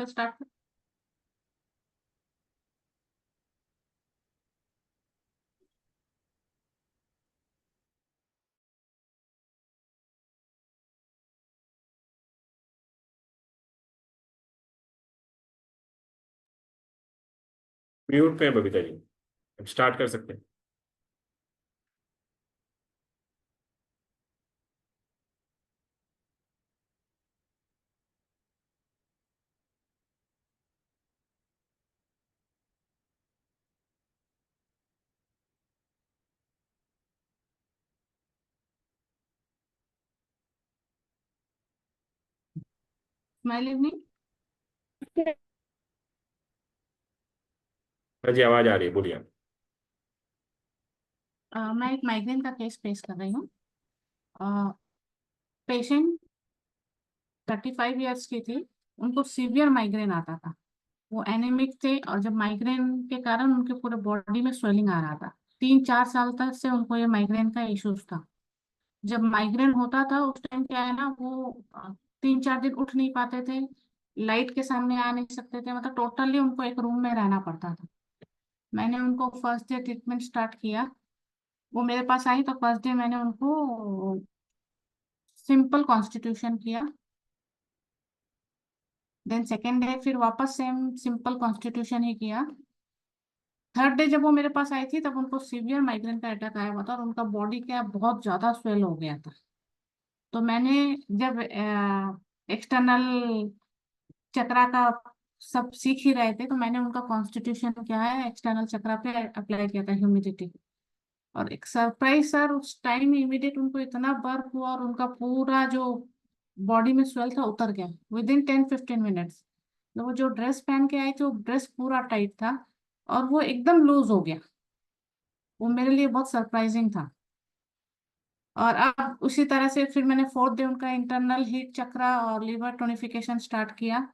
तो start. Mute पे है बबीता जी, अब स्टार्ट कर सकते हैं। Smile evening. हाँ जी, आवाज आ रही है, बोलिए आप। मैं एक माइग्रेन का केस फेस कर रही हूँ। पेशेंट 35 ईयर्स की थी। उनको सीवियर माइग्रेन आता था। वो एनीमिक थे और जब माइग्रेन के कारण उनके पूरे बॉडी में स्वेलिंग आ रहा था। 3-4 साल तक से उनको ये माइग्रेन का इश्यूज था। जब माइग्रेन होता था उस टाइम क्या है ना, वो 3-4 दिन उठ नहीं पाते थे। लाइट के सामने आ नहीं सकते थे, मतलब टोटली उनको एक रूम में रहना पड़ता था। मैंने उनको फर्स्ट डे ट्रीटमेंट स्टार्ट किया। वो मेरे पास आई तो फर्स्ट डे मैंने उनको सिंपल कॉन्स्टिट्यूशन किया। देन सेकेंड डे फिर वापस सेम सिंपल कॉन्स्टिट्यूशन ही किया। थर्ड डे जब वो मेरे पास आई थी तब उनको सीवियर माइग्रेन का अटैक आया हुआ था और उनका बॉडी क्या बहुत ज्यादा स्वेल हो गया था। तो मैंने जब एक्सटर्नल चक्रा का सब सीख ही रहे थे तो मैंने उनका कॉन्स्टिट्यूशन क्या है एक्सटर्नल चक्रा पे अप्लाई किया था, ह्यूमिडिटी। और एक सरप्राइज सर, उस टाइम इमीडिएट उनको इतना बर्फ हुआ और उनका पूरा जो बॉडी में स्वेल था उतर गया विद इन 10-15 मिनट्स। तो वो जो ड्रेस पहन के आई थी वो ड्रेस पूरा टाइट था और वो एकदम लूज हो गया। वो मेरे लिए बहुत सरप्राइजिंग था। और अब उसी तरह से फिर मैंने फोर्थ डे उनका इंटरनल हीट चक्रा और लिवर टोनिफिकेशन स्टार्ट किया।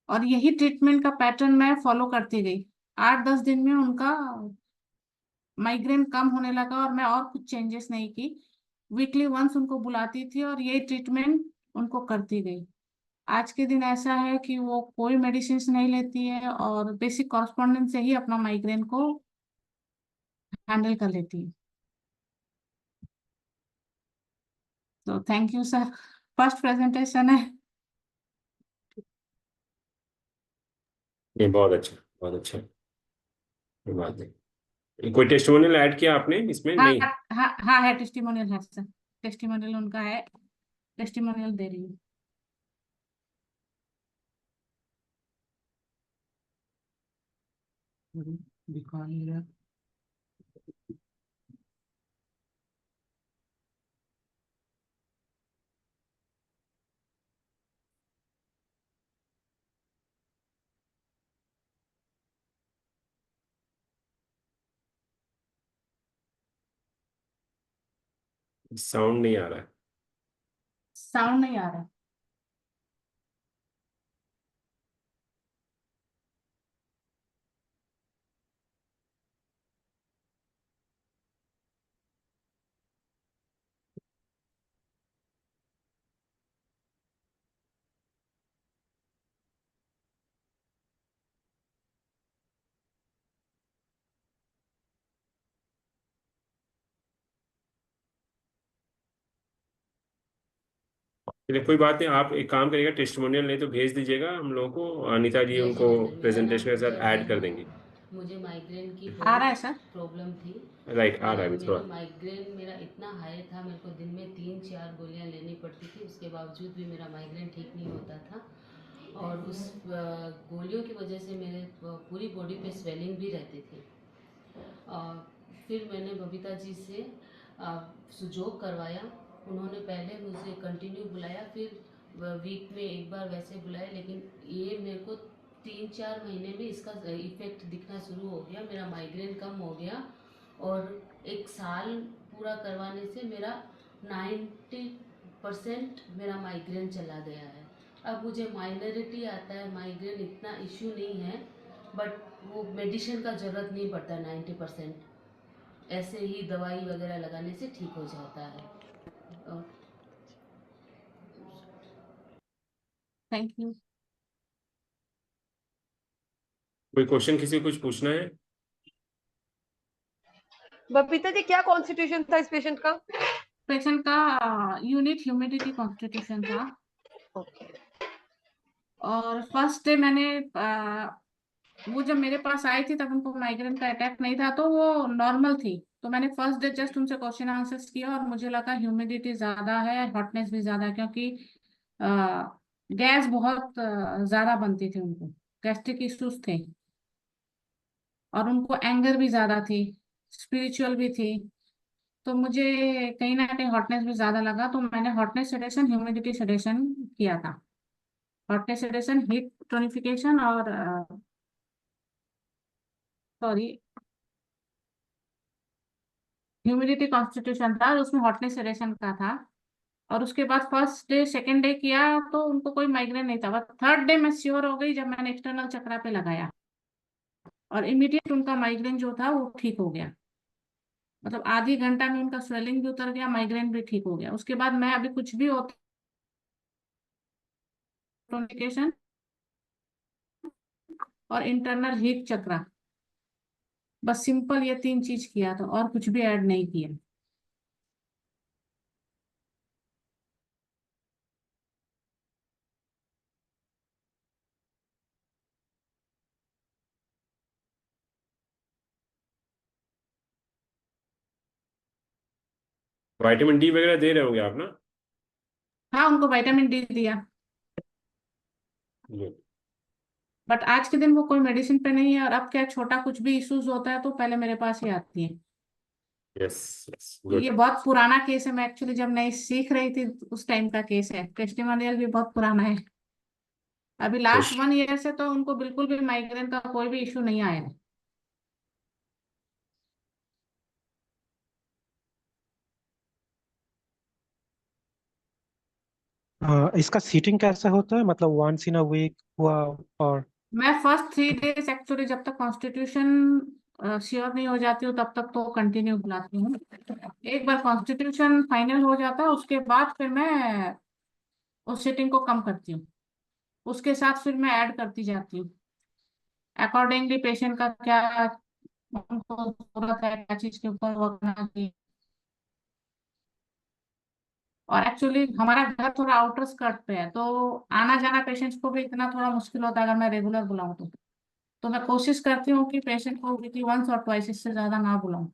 और यही ट्रीटमेंट का पैटर्न मैं फॉलो करती गई। 8-10 दिन में उनका माइग्रेन कम होने लगा और मैं और कुछ चेंजेस नहीं की। वीकली वंस उनको बुलाती थी और यही ट्रीटमेंट उनको करती गई। आज के दिन ऐसा है कि वो कोई मेडिसिन नहीं लेती है और बेसिक कॉरस्पॉन्डेंस से ही अपना माइग्रेन को हैंडल कर लेती है। तो thank you sir, first presentation है। नहीं, बहुत अच्छा, बहुत अच्छा। कोई बात नहीं। कोई टेस्टिमोनियल ऐड किया आपने इसमें? हाँ नहीं। हाँ हाँ, है टेस्टिमोनियल है सर। टेस्टिमोनियल उनका है। टेस्टिमोनियल दे रही हूँ। दिखा नहीं रहा। साउंड नहीं आ रहा है। साउंड नहीं आ रहा। चलिए, कोई बात नहीं, आप एक काम करिएगा, टेस्टिमोनियल नहीं तो भेज दीजिएगा हम लोगों को, अनीता जी उनको भेजेंगे सर। मेरा नाम प्रेजेंटेशन के साथ पूजा ऐड कर सिंह है। देंगी। मुझे माइग्रेन की आ रहा बहुत है सर। प्रॉब्लम थी। राइट, आ रहा है अभी थोड़ा। मेरी माइग्रेन मेरा इतना हाई था, मेरे को दिन में 3-4 गोलियां लेनी पड़ती थी। उसके बावजूद भी मेरा माइग्रेन ठीक नहीं होता था। और उस गोलियों की वजह से मेरे पूरी बॉडी पे स्वेलिंग भी रहती थी। फिर मैंने बबीता जी से सुजोग करवाया। उन्होंने पहले मुझे कंटिन्यू बुलाया, फिर वीक में एक बार वैसे बुलाया, लेकिन ये मेरे को 3-4 महीने में इसका इफेक्ट दिखना शुरू हो गया। मेरा माइग्रेन कम हो गया और एक साल पूरा करवाने से मेरा 90% मेरा माइग्रेन चला गया है। अब मुझे माइनॉरिटी आता है, माइग्रेन इतना इश्यू नहीं है, बट वो मेडिसिन का ज़रूरत नहीं पड़ता। 90% ऐसे ही दवाई वगैरह लगाने से ठीक हो जाता है। और थैंक यू। कोई क्वेश्चन, किसी को कुछ पूछना है? बबीता जी, क्या कॉन्स्टिट्यूशन था इस पेशेंट का? पेशेंट का यूनिट ह्यूमिडिटी कॉन्स्टिट्यूशन था। ओके। और फर्स्ट डे मैंने वो जब मेरे पास आई थी तब उनको माइग्रेन का अटैक नहीं था, तो वो नॉर्मल थी। तो मैंने फर्स्ट डे जस्ट उनसे क्वेश्चन आंसर्स किया और मुझे लगा ह्यूमिडिटी ज्यादा है, हॉटनेस भी ज्यादा है, क्योंकि गैस बहुत ज्यादा बनती थी उनको, गैस्ट्रिक इश्यूज थे, और उनको एंगर भी ज्यादा थी, स्पिरिचुअल भी थी। तो मुझे कहीं ना कहीं हॉटनेस भी ज्यादा लगा, तो मैंने हॉटनेस सेडेशन ह्यूमिडिटी सेडेशन किया था। हॉटनेस सेडेशन, हीट टोनिफिकेशन और सॉरी ह्यूमिडिटी कॉन्स्टिट्यूशन था और उसमें हॉटनेस सेडेशन का था। और उसके बाद फर्स्ट डे सेकेंड डे किया तो उनको कोई माइग्रेन नहीं था, बस थर्ड डे मैं श्योर हो गई जब मैंने एक्सटर्नल चक्रा पे लगाया, और इमीडिएट उनका माइग्रेन जो था वो ठीक हो गया। मतलब आधी घंटा में उनका स्वेलिंग भी उतर गया, माइग्रेन भी ठीक हो गया। उसके बाद मैं अभी कुछ भी होता टोनिफिकेशन और इंटरनल हीट चक्रा, बस सिंपल ये तीन चीज किया था और कुछ भी ऐड नहीं किया। विटामिन डी वगैरह दे रहे होंगे आप ना? हाँ, उनको विटामिन डी दिया, गुड। बट आज के दिन वो कोई मेडिसिन पे नहीं है। और अब क्या, छोटा कुछ भी इश्यूज होता है तो पहले मेरे पास ही आती है। यस यस, ये गुड। बहुत पुराना केस है, मैं एक्चुअली जब नई सीख रही थी उस टाइम का केस है, टेस्टिमोनियल भी बहुत पुराना है। अभी लास्ट खुश। 1 ईयर से तो उनको बिल्कुल भी माइग्रेन का कोई भी इशू नहीं आया है। इसका सीटिंग कैसे होता है, मतलब वंस इन अ वीक हुआ? और मैं फर्स्ट 3 डेज एक्चुअली जब तक कॉन्स्टिट्यूशन श्योर नहीं हो जाती हूँ तब तक तो कंटिन्यू बुलाती हूँ। एक बार कॉन्स्टिट्यूशन फाइनल हो जाता है उसके बाद फिर मैं उस सीटिंग को कम करती हूँ, उसके साथ फिर मैं ऐड करती जाती हूँ अकॉर्डिंगली पेशेंट का क्या उनको जरूरत है, क्या चीज के ऊपर वर्क करना चाहिए। और एक्चुअली हमारा घर थोड़ा आउटर स्कर्ट पे है, तो आना जाना पेशेंट्स को भी इतना थोड़ा मुश्किल होता है अगर मैं रेगुलर बुलाऊं तो मैं कोशिश करती हूँ कि पेशेंट को वीकली वंस और ट्वाइस, इससे ज्यादा ना बुलाऊं।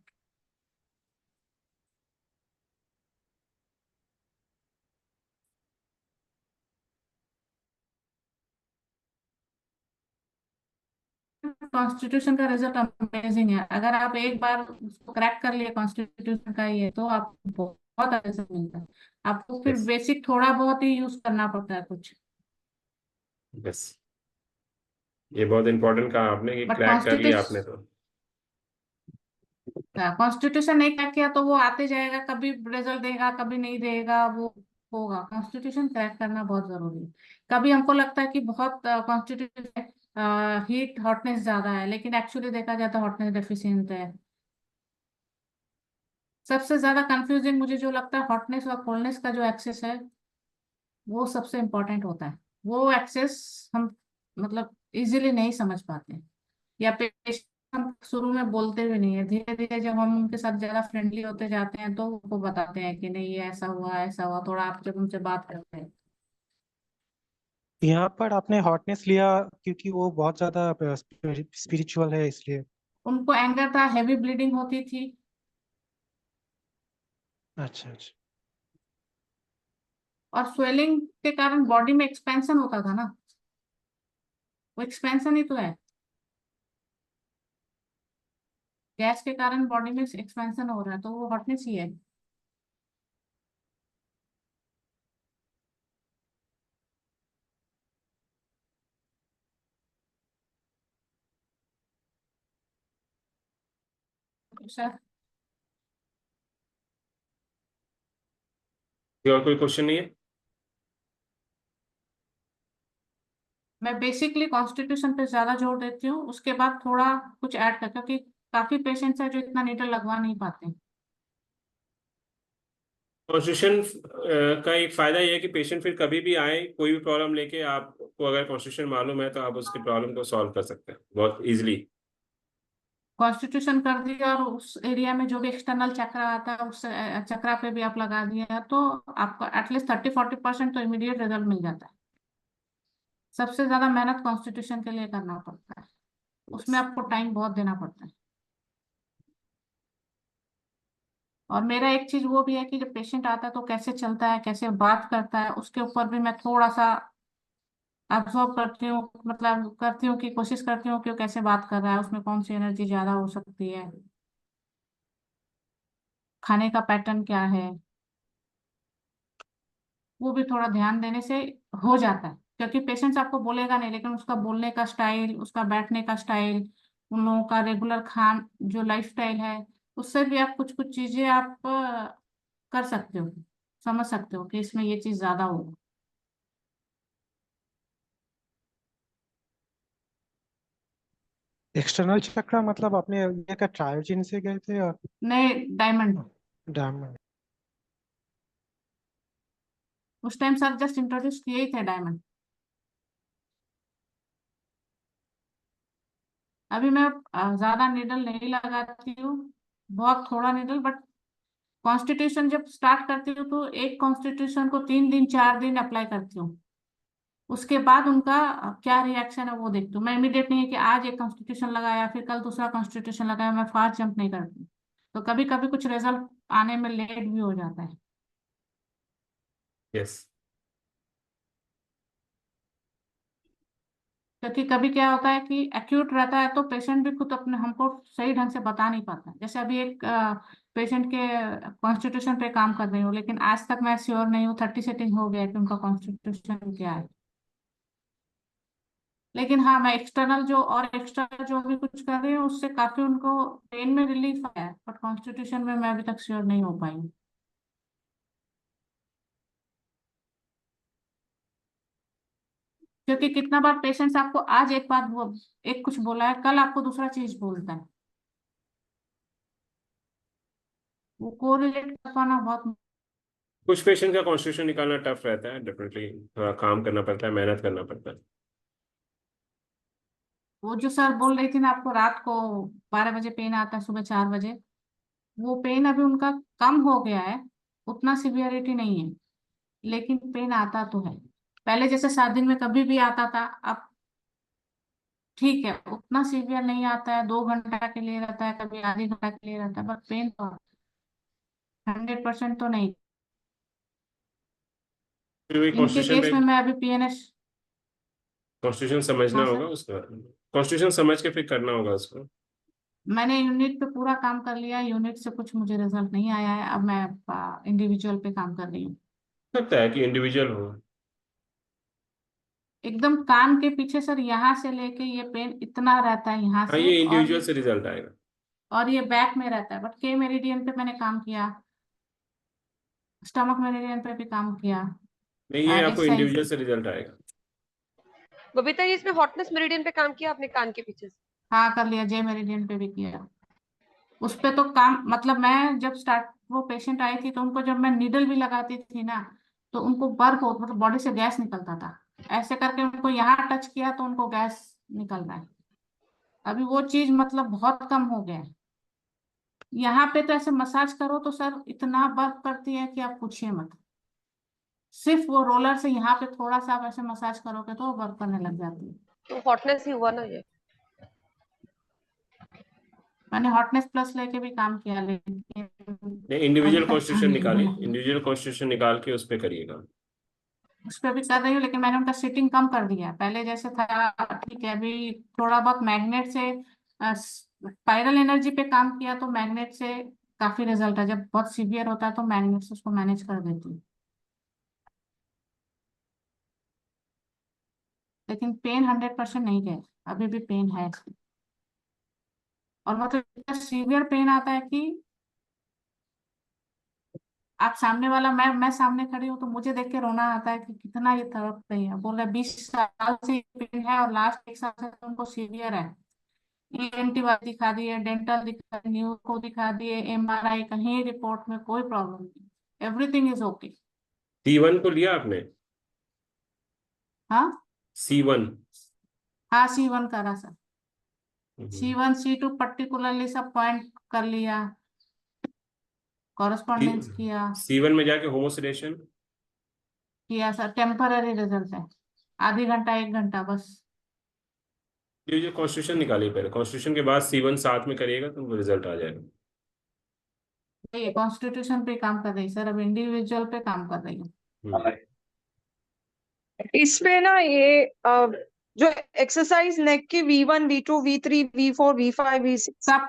कॉन्स्टिट्यूशन का रिजल्ट अमेजिंग है, अगर आप एक बार उसको क्रैक कर लिए कॉन्स्टिट्यूशन का ये, तो आपको बहुत अच्छा रिजल्ट मिलता है। आपको फिर यस बेसिक थोड़ा बहुत ही यूज करना पड़ता है कुछ, यस, ये बहुत इंपॉर्टेंट कहा आपने कि बट क्रैक कर लिया कॉन्स्टिट्यूशन आपने तो। कॉन्स्टिट्यूशन नहीं क्रैक किया तो वो आते जाएगा, कभी रिजल्ट देगा कभी नहीं देगा, वो होगा। कॉन्स्टिट्यूशन क्रैक करना बहुत जरूरी है। कभी हमको लगता है कि बहुत कॉन्स्टिट्यूशन हीट हॉटनेस ज्यादा है, लेकिन एक्चुअली देखा जाए तो हॉटनेस डेफिशिएंट है। सबसे ज्यादा कंफ्यूजिंग मुझे जो लगता है, हॉटनेस और कोल्डनेस का जो एक्सेस है वो सबसे इम्पोर्टेंट होता है। वो एक्सेस हम मतलब इजीली नहीं समझ पाते, या पेशेंट हम शुरू में बोलते भी नहीं है, धीरे धीरे जब हम उनके साथ ज्यादा फ्रेंडली होते जाते हैं तो वो बताते हैं कि नहीं ये ऐसा हुआ, थोड़ा आप जब उनसे बात करते हैं। यहाँ पर आपने हॉटनेस लिया क्योंकि वो बहुत ज्यादा स्पिरिचुअल है, इसलिए? उनको एंगर था, हैवी ब्लीडिंग होती थी, अच्छा अच्छा। और स्वेलिंग के कारण बॉडी में एक्सपेंशन होता था ना, वो एक्सपेंशन ही तो है, गैस के कारण बॉडी में एक्सपेंशन हो रहा है, तो वो हॉटनेस ही है। सर, और कोई क्वेश्चन नहीं है? मैं बेसिकली कॉन्स्टिट्यूशन पे ज्यादा जोर देती हूँ, उसके बाद थोड़ा कुछ ऐड करती हूँ, क्योंकि काफी पेशेंट्स हैं जो इतना नीडल लगवा नहीं पाते। कॉन्स्टिट्यूशन का एक फायदा ये है कि पेशेंट फिर कभी भी आए, कोई भी प्रॉब्लम लेके, आपको अगर कॉन्स्टिट्यूशन मालूम है तो आप उसकी प्रॉब्लम को सॉल्व कर सकते हैं बहुत इजीली। कॉन्स्टिट्यूशन कर दिया और उस एरिया में जो भी एक्सटर्नल चक्रा आता है उस चक्रा पे भी आप लगा दिए हैं तो आपको एटलीस्ट 30-40% तो इमीडिएट रिजल्ट मिल जाता है। सबसे ज्यादा मेहनत कॉन्स्टिट्यूशन के लिए करना पड़ता है, उसमें आपको टाइम बहुत देना पड़ता है। और मेरा एक चीज वो भी है कि जब पेशेंट आता है तो कैसे चलता है, कैसे बात करता है, उसके ऊपर भी मैं थोड़ा सा ऑब्जर्व करती हूँ, मतलब करती हूँ कि कोशिश करती हूँ कि वो कैसे बात कर रहा है, उसमें कौन सी एनर्जी ज्यादा हो सकती है, खाने का पैटर्न क्या है, वो भी थोड़ा ध्यान देने से हो जाता है। क्योंकि पेशेंट्स आपको बोलेगा नहीं, लेकिन उसका बोलने का स्टाइल, उसका बैठने का स्टाइल, उन लोगों का रेगुलर खान जो लाइफ स्टाइल है, उससे भी आप कुछ कुछ चीजें आप कर सकते हो, समझ सकते हो कि इसमें ये चीज ज्यादा होगा। एक्सटर्नल चक्रा मतलब आपने ये का ट्रायोजिन से गए थे और नहीं, डायमंड। डायमंड? उस टाइम सर जस्ट इंट्रोड्यूस किए ही थे डायमंड। अभी मैं ज्यादा निडल नहीं लगाती हूँ, बहुत थोड़ा निडल, बट कॉन्स्टिट्यूशन जब स्टार्ट करती हूँ तो एक कॉन्स्टिट्यूशन को 3 दिन 4 दिन अप्लाई करती हूँ। उसके बाद उनका क्या रिएक्शन है वो देखती हूँ। मैं इमीडिएट नहीं है कि आज एक कॉन्स्टिट्यूशन लगाया फिर कल दूसरा कॉन्स्टिट्यूशन लगाया, मैं फास्ट जंप नहीं करती। तो कभी कभी कुछ रिजल्ट आने में लेट भी हो जाता है। यस। क्योंकि कभी क्या होता है कि एक्यूट रहता है तो पेशेंट भी खुद अपने हमको सही ढंग से बता नहीं पाता। जैसे अभी एक पेशेंट के कॉन्स्टिट्यूशन पे काम कर रही हूँ, लेकिन आज तक मैं श्योर नहीं हूँ 30 सेटिंग हो गया है कि उनका कॉन्स्टिट्यूशन क्या है। लेकिन हाँ, मैं एक्सटर्नल जो और एक्स्ट्रा जो भी कुछ कर रही हूँ उससे काफी उनको पेन में रिलीफ आया है, बट कॉन्स्टिट्यूशन में मैं अभी तक श्योर नहीं हो पाई हूँ। क्योंकि कितना बार पेशेंट्स आपको आज एक बात वो एक कुछ बोला है, कल आपको दूसरा चीज बोलता है, वो कोरिलेट कर पाना बहुत। कुछ पेशेंट का कॉन्स्टिट्यूशन निकालना टफ रहता है, डेफिनेटली थोड़ा काम करना पड़ता है, मेहनत करना पड़ता है। वो जो सर बोल रही थी ना आपको, रात को 12 बजे पेन आता है, सुबह 4 बजे, वो पेन अभी उनका कम हो गया है, उतना सिवियरिटी नहीं है, लेकिन पेन आता तो है। पहले जैसे 7 दिन में कभी भी आता था, अब ठीक है, उतना सीवियर नहीं आता है, 2 घंटा के लिए रहता है, कभी आधी घंटा के लिए रहता है, बट पेन तो 100% तो नहीं। फिर भी इनके कॉन्स्टिट्यूशन केस पे में मैं अभी पीएनएस। कॉन्स्टिट्यूशन समझना हाँ होगा सर, उसका। कॉन्स्टिट्यूशन समझ के फिर करना होगा उसको। मैंने यूनिट पे पूरा काम कर लिया, यूनिट से कुछ मुझे रिजल्ट नहीं आया है, अब मैं इंडिविजुअल पे काम कर रही हूँ। लगता है कि इंडिविजुअल हो। एकदम कान के पीछे सर, यहाँ से लेके ये पेन इतना रहता है यहाँ हाँ, से, ये इंडिविजुअल से रिजल्ट आएगा। और ये बैक में रहता है, बट के मेरिडियन पे मैंने काम किया, स्टमक मेरिडियन पे भी काम किया, नहीं, ये आपको एक्सरसाइज। इंडिविजुअल से रिजल्ट आएगा। बबीता जी, इसमें हॉटनेस मेरिडियन पे काम किया आपने कान के पीछे से? हाँ कर लिया, जे मेरिडियन पे भी किया। उस पे तो काम, मतलब मैं जब स्टार्ट वो पेशेंट आई थी तो उनको जब मैं नीडल भी लगाती थी ना, तो उनको बर्फ हो, मतलब बॉडी से गैस निकलता था, ऐसे करके उनको यहाँ टच किया तो उनको गैस निकल रहा है। अभी वो चीज मतलब बहुत कम हो गया है। यहाँ पे तो ऐसे मसाज करो तो सर इतना बर्फ करती है कि आप पूछिए मत। सिर्फ वो रोलर से यहाँ पे थोड़ा सा आप ऐसे मसाज करोगे तो वो बर्फ करने लग जाती है। तो हॉटनेस ही हुआ ना ये? मैंने हॉटनेस प्लस लेके भी काम किया, लेकिन नहीं, इंडिविजुअल अभी अच्छा कॉन्स्टिट्यूशन नहीं निकालिए, मिला। इंडिविजुअल कॉन्स्टिट्यूशन निकाल के उस पर करिएगा। उस पर भी कर रही हूँ, लेकिन मैंने उनका सीटिंग कम कर दिया है, पहले जैसे था ठीक है। अभी थोड़ा बहुत मैग्नेट से स्पाइरल एनर्जी पे काम किया तो मैग्नेट से काफी रिजल्ट है। जब बहुत सीवियर होता है तो मैग्नेट से उसको मैनेज कर देती हूँ, लेकिन पेन 100% नहीं गया, अभी भी पेन है। और मतलब इतना सीवियर पेन आता है कि आप सामने वाला, मैं सामने खड़ी हूँ तो मुझे देख के रोना आता है कि कितना ये तड़प रही है। बोल रहे 20 साल से पेन है और लास्ट 1 साल से तो उनको सीवियर है। ईएनटी वाले दिखा दिए, डेंटल दिखा दिए, न्यूरो को दिखा दिए, एमआरआई, कहीं रिपोर्ट में कोई प्रॉब्लम नहीं। Everything is okay. C1 को लिया आपने? हाँ C1? हाँ, C1 करा सर। C1 C2 पर्टिकुलरली सब पॉइंट कर लिया, कॉरेस्पॉन्डेंस C1 में जाके होमोसेडेशन किया सर। टेम्पररी रिजल्ट है, आधी घंटा 1 घंटा बस। ये जो कॉन्स्टिट्यूशन निकालिए पहले, कॉन्स्टिट्यूशन के बाद C1 साथ में करिएगा तो रिजल्ट आ जाएगा। ये कॉन्स्टिट्यूशन पे काम कर रही सर, अब इंडिविजुअल पे काम कर रही हूँ। इसमें ना ये जो एक्सरसाइज नेक की V1 V2 V3 V4 V5 V6 सब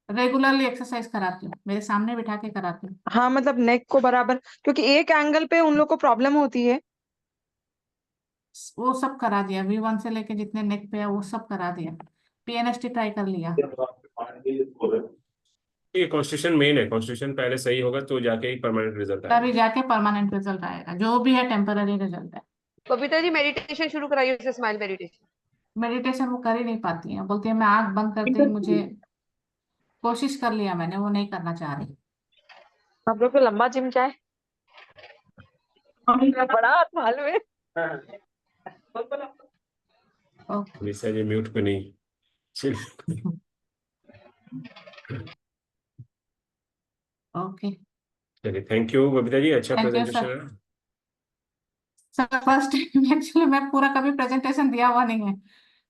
रेगुलरली एक्सरसाइज कराती हूँ, मेरे सामने बिठा के कराती हूँ। हाँ मतलब नेक को बराबर, क्योंकि एक एंगल पे उन लोग को प्रॉब्लम होती है। वो सब करा दिया, V1 से लेके जितने नेक पे है वो सब करा दिया। PNST ट्राई कर लिया। ये कॉन्स्टिट्यूशन मेन है, कॉन्स्टिट्यूशन पहले सही होगा तो जाके ही परमानेंट रिजल्ट तभी आएगा। जाके परमानेंट रिजल्ट आएगा, जो भी है टेम्पररी रिजल्ट है। बबीता जी मेडिटेशन शुरू कराइए उसे, स्माइल मेडिटेशन। मेडिटेशन वो कर ही नहीं पाती है, बोलती है मैं आंख बंद करते ही मुझे, कोशिश कर लिया मैंने, वो नहीं करना चाह रही। आप लोग को लंबा जिम जाए बड़ा मालूम है। ओके निशा जी म्यूट पे नहीं, चलिए। ओके, चलिए, थैंक यू बबीता जी, अच्छा थैंक यू प्रेजेंटेशन सर। है। सर फर्स्ट टाइम एक्चुअली मैं पूरा कभी प्रेजेंटेशन दिया हुआ नहीं है।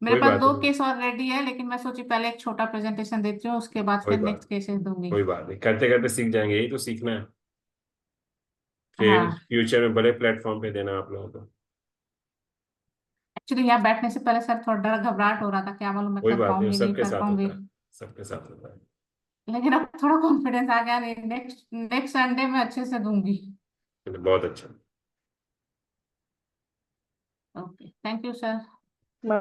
मेरे कोई पास बात 2 नहीं, केस और रेडी है, लेकिन मैं सोची पहले एक छोटा प्रेजेंटेशन देती हूँ, उसके बाद कोई फिर बात नेक्स्ट केसेस दूंगी। कोई बात नहीं, करते करते सीख जाएंगे, यही तो सीखना है। फिर हाँ फ्यूचर में बड़े प्लेटफॉर्म पे देना आप लोगों को। एक्चुअली यहाँ बैठने से पहले सर थोड़ा डर घबराहट हो रहा था, क्या मालूम मैं कोई कर बात नहीं, पाऊंगी नहीं सबके कर साथ पाऊंगी। होता है, सबके साथ होता है। लेकिन अब थोड़ा कॉन्फिडेंस आ गया, नहीं नेक्स्ट नेक्स्ट संडे में अच्छे से दूंगी। चलिए, बहुत अच्छा। Okay, thank you sir.